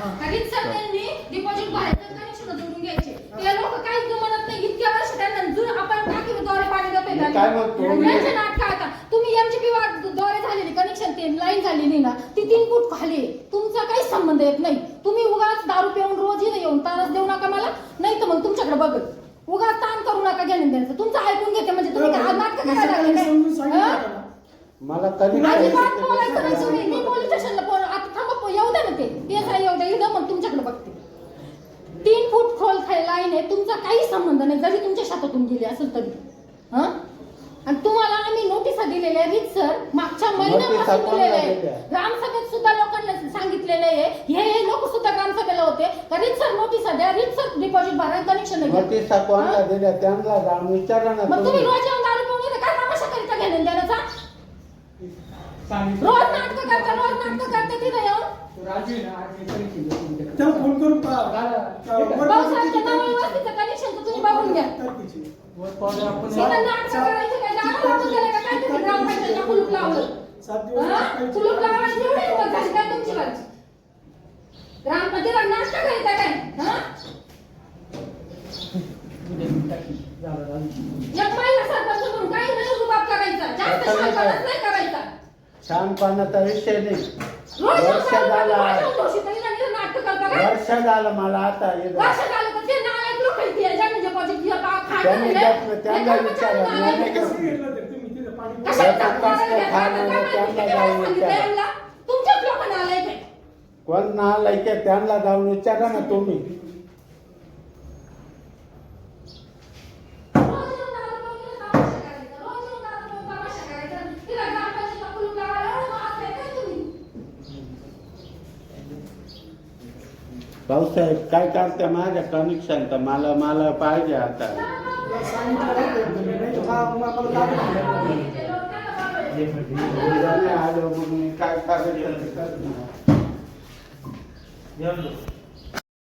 रीतसर त्यांनी डिपॉझिट भरायचं कनेक्शन जोडून घ्यायचे. ते लोक काहीच जमत नाही. इतक्या वर्ष त्यांना जर आपण टाकीद्वारे पाणी देतोय त्यांचे नाटक आता तुम्ही एमजीपी द्वारे झालेली कनेक्शन ते लाईन झालेली ना ती 3 फूट खाली. तुमचा काही संबंध येत नाही. तुम्ही उगाच दारू पिऊन रोज इथे येऊन तारच देऊ नका मला, नाही तर मग तुमच्याकडे बघत उगाच ताण करू नका घेणं द्यायचं. तुमचं ऐकून घेते म्हणजे तुम्ही नाटक करायला लागले. मला कधी अजिबात बोलायचं नाही तुम्ही. मी पोलीस स्टेशनला फोन आता थांबा येऊ द्या ना ते PSI येऊ द्या इथं मग तुमच्याकडे बघते. 3 फूट खोल लाईन आहे. तुमचा काही संबंध नाही जरी तुमच्या शेतातून गेली असेल तरी. हा आणि तुम्हाला आम्ही नोटिसा दिलेल्या रीतसर मागच्या महिन्यापासून दिलेल्या आहे. ग्रामसभेत सुद्धा लोकांना सांगितलेलं आहे. हे लोक सुद्धा ग्रामसभेला होते. रीतसर नोटिसा द्या, रीतसर डिपॉझिट भरा, कनेक्शन घ्या. नोटिसा कोणाला दिल्या त्यांना जाऊन विचारा ना. मग तुम्ही रोज येऊन दारू पिऊन येते काय तमाशा करीता घेणं देण्याचा? रोज नाटक करता तिथे येऊन फोन करून भाऊसाहेबच्या नावाने वस्तीचं कनेक्शन तर तुम्ही बघून घ्या. नाटक करायचं काय जागा लावून दिलं का काय तुम्ही ग्रामपंचायतला कुलूप लावलं? कुलूप लावायची एवढी हिंमत झाली काय तुमची वाटची? ग्रामपंचायत नाटक करीता काय? एक महिला सरपंच म्हणून काही नाही रुबाब करायचा, जास्त शांतपणाच नाही करायचा. छानपणाचा विषय नाही. रोज वर्ष झाला नाटक करता काय? वर्ष झालं मला आता वर्ष झालं तर ते नालायक लोक आहेत ते ज्यांनी डिपॉझिट दिलं का खायला त्यांनी दिलं. त्यांना विचारा तुमच्याच लोकांना आलंय काय? कोण नालायक आहे त्यांना जाऊन विचारा ना तुम्ही. भाऊसाहेब काय करते माझ्या कनेक्शन तर मला पाहिजे आता. आलो मग काय करायचं.